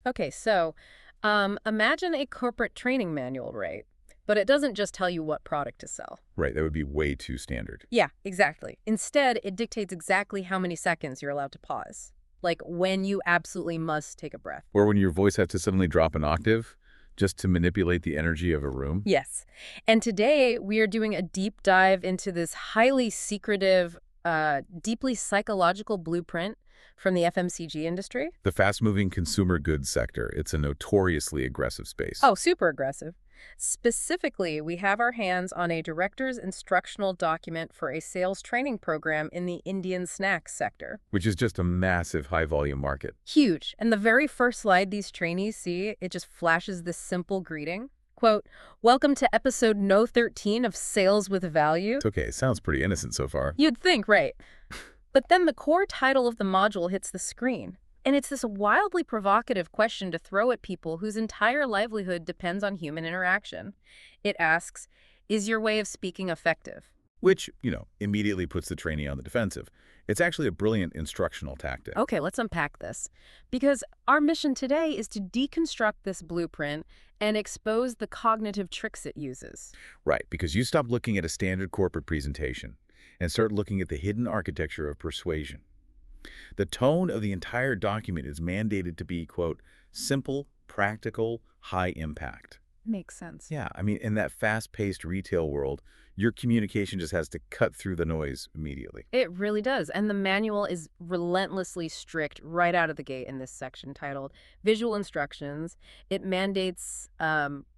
Okay, so imagine a corporate training manual, right? But it doesn't just tell you what product to sell. Right, that would be way too standard. Yeah, exactly. Instead, it dictates exactly how many seconds you're allowed to pause. Like when you absolutely must take a breath. Or when your voice has to suddenly drop an octave just to manipulate the energy of a room. Yes. And today we are doing a deep dive into this highly secretive, deeply psychological blueprint from the FMCG industry. The fast-moving consumer goods sector, it's a notoriously aggressive space, Oh, super aggressive. Specifically, we have our hands on a director's instructional document for a sales training program in the Indian snacks sector. which is just a massive high-volume market. Huge. And the very first slide these trainees see, it just flashes this simple greeting. Quote, "Welcome to episode No 13 of Sales with Value." It's okay, it sounds pretty innocent so far. You'd think, right? But then the core title of the module hits the screen. And it's this wildly provocative question to throw at people whose entire livelihood depends on human interaction. It asks, is your way of speaking effective? Which, immediately puts the trainee on the defensive. It's actually a brilliant instructional tactic. Okay, let's unpack this. Because our mission today is to deconstruct this blueprint and expose the cognitive tricks it uses. Right, because you stop looking at a standard corporate presentation and start looking at the hidden architecture of persuasion. The tone of the entire document is mandated to be, quote, simple, practical, high impact. Makes sense. Yeah, I mean, in that fast-paced retail world, your communication just has to cut through the noise immediately. It really does. And the manual is relentlessly strict right out of the gate in this section titled Visual Instructions. It mandates,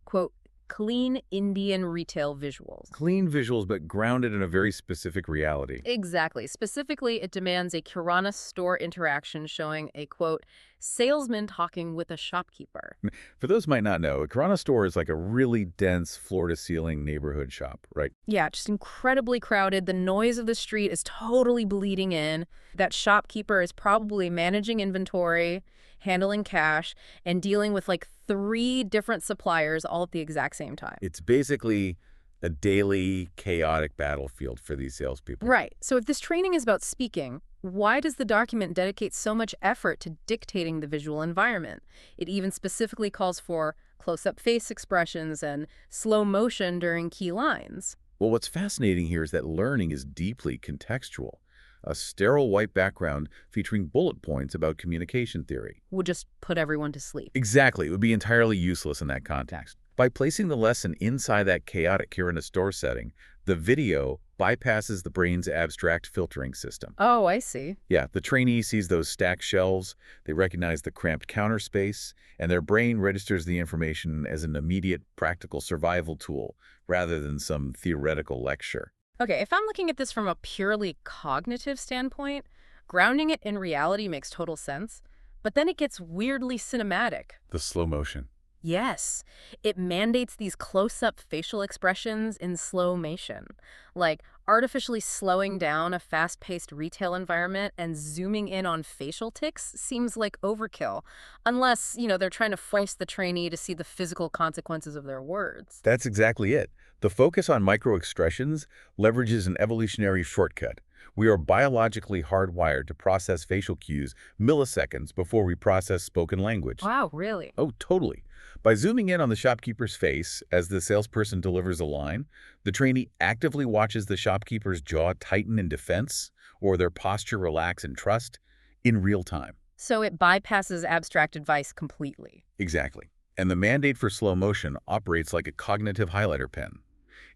quote, clean Indian retail visuals. Clean visuals, but grounded in a very specific reality. Exactly. Specifically, it demands a Kirana store interaction showing a, quote, salesman talking with a shopkeeper. For those who might not know, a Kirana store is like a really dense floor-to-ceiling neighborhood shop, right? Yeah, just incredibly crowded. The noise of the street is totally bleeding in. That shopkeeper is probably managing inventory, handling cash, and dealing with like 3 different suppliers all at the exact same time. It's basically a daily chaotic battlefield for these salespeople. Right. So if this training is about speaking, why does the document dedicate so much effort to dictating the visual environment? It even specifically calls for close-up face expressions and slow motion during key lines. Well, what's fascinating here is that learning is deeply contextual. A sterile white background featuring bullet points about communication theory. Would just put everyone to sleep. Exactly. It would be entirely useless in that context. By placing the lesson inside that chaotic Kirana store setting, the video bypasses the brain's abstract filtering system. Oh, I see. Yeah, the trainee sees those stacked shelves, they recognize the cramped counter space, and their brain registers the information as an immediate, practical survival tool rather than some theoretical lecture. Okay, if I'm looking at this from a purely cognitive standpoint, grounding it in reality makes total sense, but then it gets weirdly cinematic. The slow motion. Yes, it mandates these close-up facial expressions in slow motion, like artificially slowing down a fast-paced retail environment and zooming in on facial tics seems like overkill, unless, they're trying to force the trainee to see the physical consequences of their words. That's exactly it. The focus on micro-expressions leverages an evolutionary shortcut. We are biologically hardwired to process facial cues milliseconds before we process spoken language. Wow, really? Oh, totally. By zooming in on the shopkeeper's face as the salesperson delivers a line, the trainee actively watches the shopkeeper's jaw tighten in defense or their posture relax in trust in real time. So it bypasses abstract advice completely. Exactly. And the mandate for slow motion operates like a cognitive highlighter pen.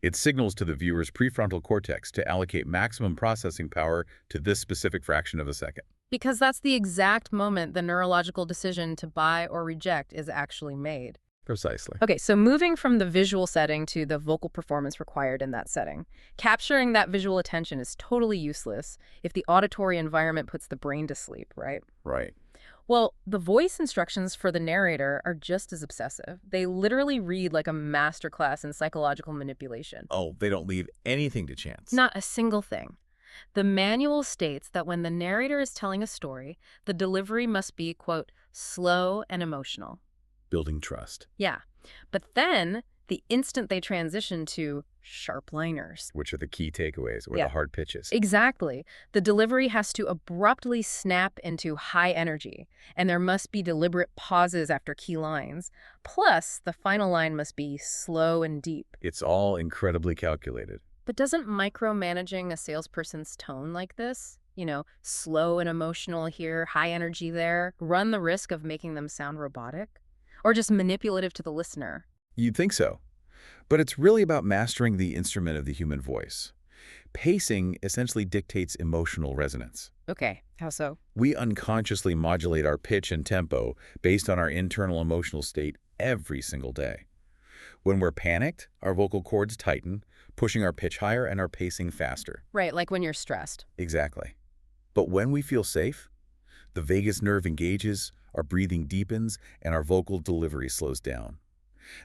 It signals to the viewer's prefrontal cortex to allocate maximum processing power to this specific fraction of a second. Because that's the exact moment the neurological decision to buy or reject is actually made. Precisely. Okay, so moving from the visual setting to the vocal performance required in that setting, capturing that visual attention is totally useless if the auditory environment puts the brain to sleep, right? Right. Well, the voice instructions for the narrator are just as obsessive. They literally read like a masterclass in psychological manipulation. Oh, they don't leave anything to chance. Not a single thing. The manual states that when the narrator is telling a story, the delivery must be, quote, slow and emotional. Building trust. Yeah. But then the instant they transition to sharp liners. Which are the key takeaways or Yeah, the hard pitches. exactly. The delivery has to abruptly snap into high energy, and there must be deliberate pauses after key lines. Plus, the final line must be slow and deep. It's all incredibly calculated. But doesn't micromanaging a salesperson's tone like this, slow and emotional here, high energy there, run the risk of making them sound robotic? Or just manipulative to the listener? You'd think so. But it's really about mastering the instrument of the human voice. Pacing essentially dictates emotional resonance. Okay, how so? We unconsciously modulate our pitch and tempo based on our internal emotional state every single day. When we're panicked, our vocal cords tighten, pushing our pitch higher and our pacing faster. Right, like when you're stressed. Exactly. But when we feel safe, the vagus nerve engages, our breathing deepens, and our vocal delivery slows down.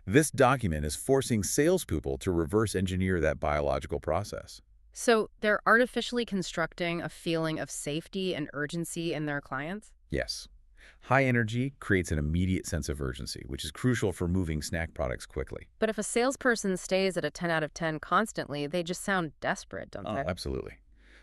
This document is forcing salespeople to reverse engineer that biological process. So they're artificially constructing a feeling of safety and urgency in their clients? Yes. High energy creates an immediate sense of urgency, which is crucial for moving snack products quickly. But if a salesperson stays at a 10 out of 10 constantly, they just sound desperate, don't Oh, they? absolutely.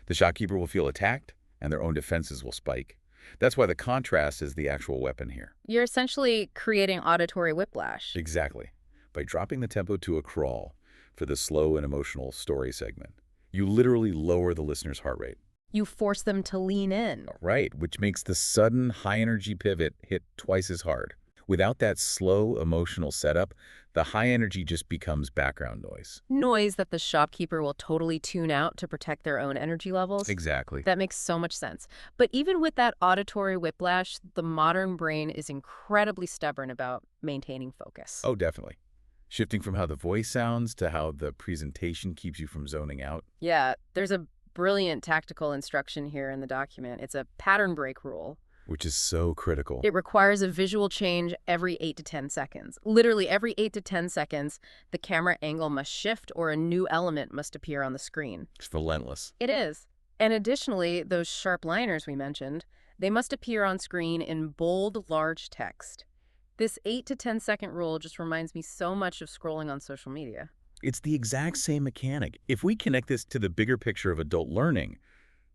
The shopkeeper will feel attacked, and their own defenses will spike. That's why the contrast is the actual weapon here. You're essentially creating auditory whiplash. Exactly. By dropping the tempo to a crawl for the slow and emotional story segment, you literally lower the listener's heart rate. You force them to lean in. Right, which makes the sudden high-energy pivot hit twice as hard. Without that slow, emotional setup, the high energy just becomes background noise. Noise that the shopkeeper will totally tune out to protect their own energy levels. Exactly. That makes so much sense. But even with that auditory whiplash, the modern brain is incredibly stubborn about maintaining focus. Oh, definitely. Shifting from how the voice sounds to how the presentation keeps you from zoning out. Yeah, there's a brilliant tactical instruction here in the document. It's a pattern break rule. Which is so critical. It requires a visual change every 8 to 10 seconds. Literally every 8 to 10 seconds, the camera angle must shift or a new element must appear on the screen. It's relentless. It is. And additionally, those sharp liners we mentioned, they must appear on screen in bold, large text. This 8 to 10 second rule just reminds me so much of scrolling on social media. It's the exact same mechanic. If we connect this to the bigger picture of adult learning,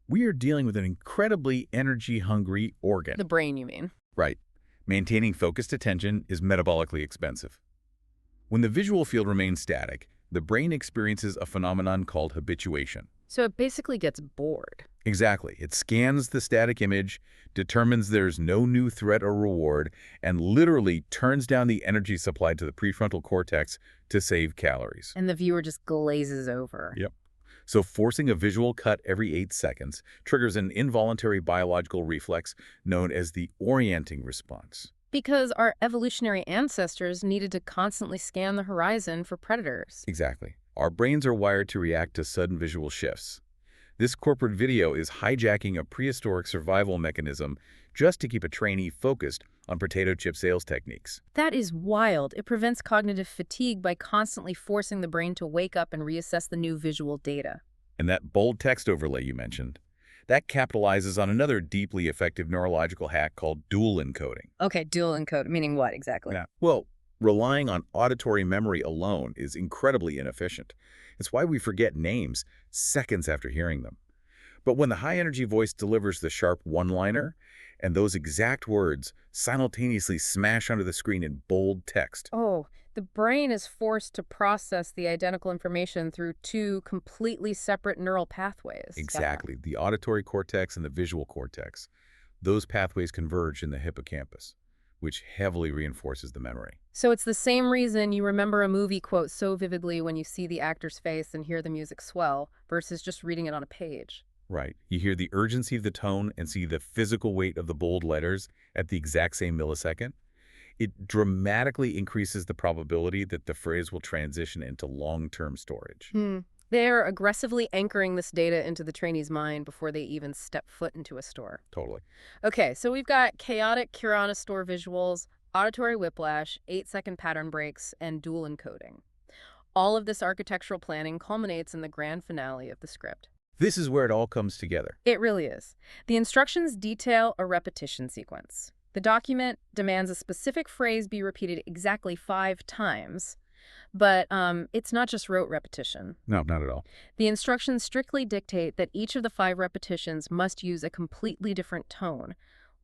we are dealing with an incredibly energy-hungry organ. The brain, you mean? Right. Maintaining focused attention is metabolically expensive. When the visual field remains static, the brain experiences a phenomenon called habituation. So it basically gets bored. Exactly. It scans the static image, determines there's no new threat or reward, and literally turns down the energy supplied to the prefrontal cortex to save calories. And the viewer just glazes over. Yep. So forcing a visual cut every 8 seconds triggers an involuntary biological reflex known as the orienting response. Because our evolutionary ancestors needed to constantly scan the horizon for predators. Exactly. Our brains are wired to react to sudden visual shifts. This corporate video is hijacking a prehistoric survival mechanism just to keep a trainee focused on potato chip sales techniques. That is wild. It prevents cognitive fatigue by constantly forcing the brain to wake up and reassess the new visual data. And that bold text overlay you mentioned, that capitalizes on another deeply effective neurological hack called dual encoding. Okay, dual encode, meaning what exactly? Yeah. Well, relying on auditory memory alone is incredibly inefficient. It's why we forget names seconds after hearing them. But when the high-energy voice delivers the sharp one-liner, and those exact words simultaneously smash onto the screen in bold text. Oh, the brain is forced to process the identical information through two completely separate neural pathways. Exactly. The auditory cortex and the visual cortex. Those pathways converge in the hippocampus, which heavily reinforces the memory. So it's the same reason you remember a movie quote so vividly when you see the actor's face and hear the music swell versus just reading it on a page. Right. You hear the urgency of the tone and see the physical weight of the bold letters at the exact same millisecond. It dramatically increases the probability that the phrase will transition into long-term storage. They're aggressively anchoring this data into the trainee's mind before they even step foot into a store. Totally. Okay, so we've got chaotic Kirana store visuals, auditory whiplash, 8-second pattern breaks, and dual encoding. All of this architectural planning culminates in the grand finale of the script. This is where it all comes together. It really is. The instructions detail a repetition sequence. The document demands a specific phrase be repeated exactly 5 times, But it's not just rote repetition. No, not at all. The instructions strictly dictate that each of the 5 repetitions must use a completely different tone,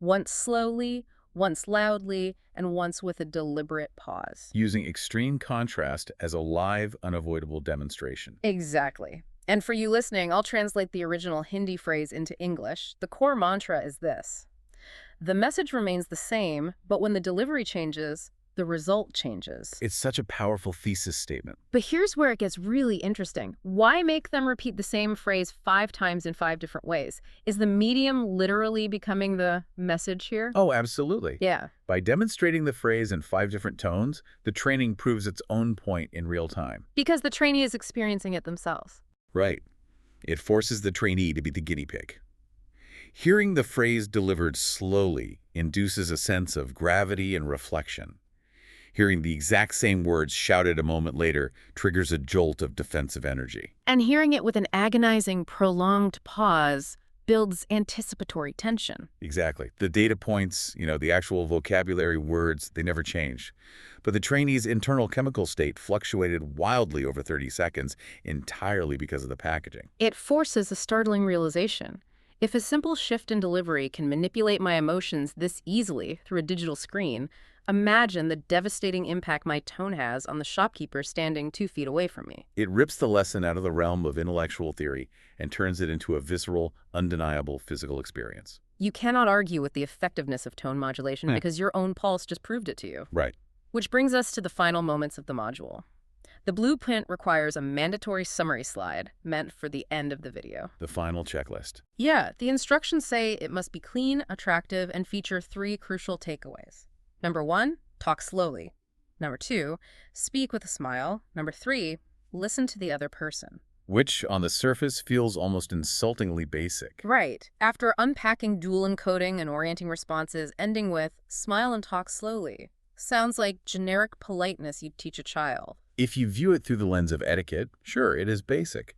once slowly, once loudly, and once with a deliberate pause. Using extreme contrast as a live, unavoidable demonstration. Exactly. And for you listening, I'll translate the original Hindi phrase into English. The core mantra is this: the message remains the same, but when the delivery changes, the result changes. It's such a powerful thesis statement. But here's where it gets really interesting. Why make them repeat the same phrase 5 times in 5 different ways? Is the medium literally becoming the message here? Oh, absolutely. Yeah. By demonstrating the phrase in 5 different tones, the training proves its own point in real time. Because the trainee is experiencing it themselves. Right. It forces the trainee to be the guinea pig. Hearing the phrase delivered slowly induces a sense of gravity and reflection. Hearing the exact same words shouted a moment later triggers a jolt of defensive energy. And hearing it with an agonizing, prolonged pause builds anticipatory tension. Exactly. The data points, the actual vocabulary words, they never change. But the trainee's internal chemical state fluctuated wildly over 30 seconds, entirely because of the packaging. It forces a startling realization. If a simple shift in delivery can manipulate my emotions this easily through a digital screen, imagine the devastating impact my tone has on the shopkeeper standing 2 feet away from me. It rips the lesson out of the realm of intellectual theory and turns it into a visceral, undeniable physical experience. You cannot argue with the effectiveness of tone modulation because your own pulse just proved it to you. Right. Which brings us to the final moments of the module. The blueprint requires a mandatory summary slide meant for the end of the video. The final checklist. Yeah, the instructions say it must be clean, attractive, and feature 3 crucial takeaways. Number 1, talk slowly. Number 2, speak with a smile. Number 3, listen to the other person. Which, on the surface, feels almost insultingly basic. Right. After unpacking dual encoding and orienting responses, ending with smile and talk slowly sounds like generic politeness you'd teach a child. If you view it through the lens of etiquette, sure, it is basic.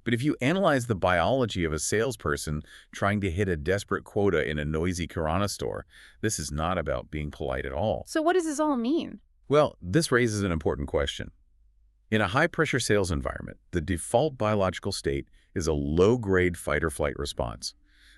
But if you analyze the biology of a salesperson trying to hit a desperate quota in a noisy Kirana store, this is not about being polite at all. So what does this all mean? Well, this raises an important question. In a high-pressure sales environment, the default biological state is a low-grade fight-or-flight response.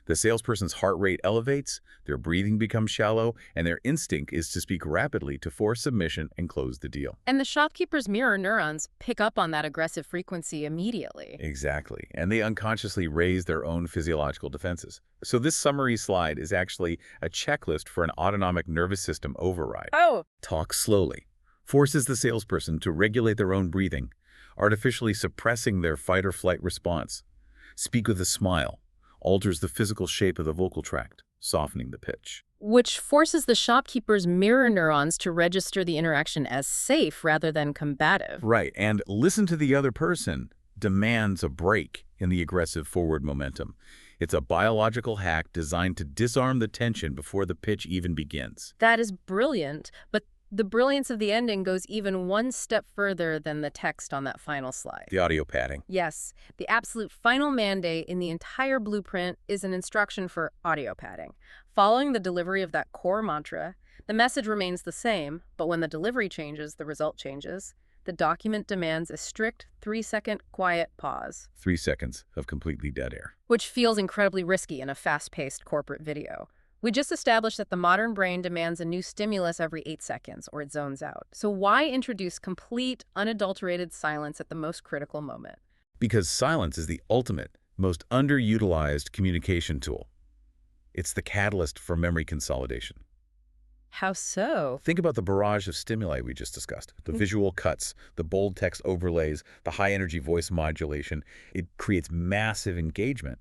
The salesperson's heart rate elevates, their breathing becomes shallow, and their instinct is to speak rapidly to force submission and close the deal. And the shopkeeper's mirror neurons pick up on that aggressive frequency immediately. Exactly. And they unconsciously raise their own physiological defenses. So this summary slide is actually a checklist for an autonomic nervous system override. Oh! Talk slowly. Forces the salesperson to regulate their own breathing, artificially suppressing their fight-or-flight response. Speak with a smile. Alters the physical shape of the vocal tract, softening the pitch. Which forces the shopkeeper's mirror neurons to register the interaction as safe rather than combative. Right, and listen to the other person demands a break in the aggressive forward momentum. It's a biological hack designed to disarm the tension before the pitch even begins. That is brilliant, but the brilliance of the ending goes even one step further than the text on that final slide. The audio padding. Yes, the absolute final mandate in the entire blueprint is an instruction for audio padding. Following the delivery of that core mantra, the message remains the same, but when the delivery changes, the result changes. The document demands a strict 3-second quiet pause. 3 seconds of completely dead air. Which feels incredibly risky in a fast-paced corporate video. We just established that the modern brain demands a new stimulus every 8 seconds, or it zones out. So why introduce complete, unadulterated silence at the most critical moment? Because silence is the ultimate, most underutilized communication tool. It's the catalyst for memory consolidation. How so? Think about the barrage of stimuli we just discussed. The visual cuts, the bold text overlays, the high-energy voice modulation. It creates massive engagement.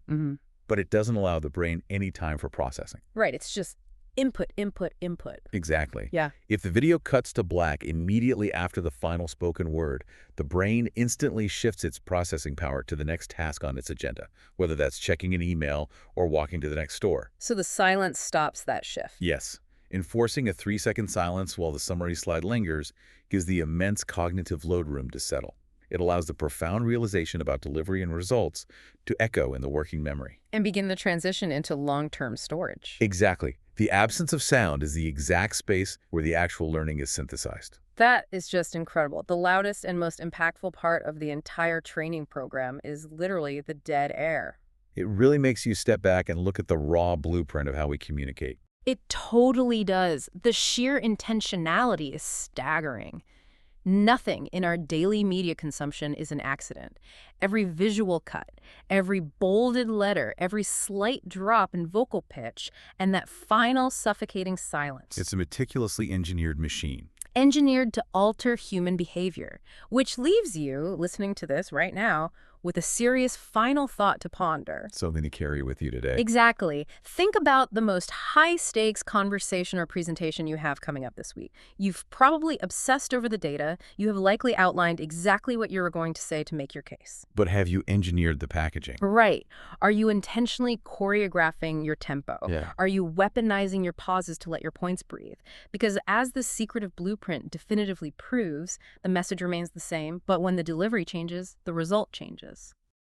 But it doesn't allow the brain any time for processing. Right, it's just input, input, input. Exactly. Yeah. If the video cuts to black immediately after the final spoken word, the brain instantly shifts its processing power to the next task on its agenda, whether that's checking an email or walking to the next store. So the silence stops that shift. Yes. Enforcing a 3-second silence while the summary slide lingers gives the immense cognitive load room to settle. It allows the profound realization about delivery and results to echo in the working memory. And begin the transition into long-term storage. Exactly. The absence of sound is the exact space where the actual learning is synthesized. That is just incredible. The loudest and most impactful part of the entire training program is literally the dead air. It really makes you step back and look at the raw blueprint of how we communicate. It totally does. The sheer intentionality is staggering. Nothing in our daily media consumption is an accident. Every visual cut, every bolded letter, every slight drop in vocal pitch, and that final suffocating silence. It's a meticulously engineered machine. Engineered to alter human behavior, which leaves you, listening to this right now, with a serious final thought to ponder. Something to carry with you today. Exactly. Think about the most high-stakes conversation or presentation you have coming up this week. You've probably obsessed over the data. You have likely outlined exactly what you were going to say to make your case. But have you engineered the packaging? Right. Are you intentionally choreographing your tempo? Yeah. Are you weaponizing your pauses to let your points breathe? Because as the secretive blueprint definitively proves, the message remains the same, but when the delivery changes, the result changes.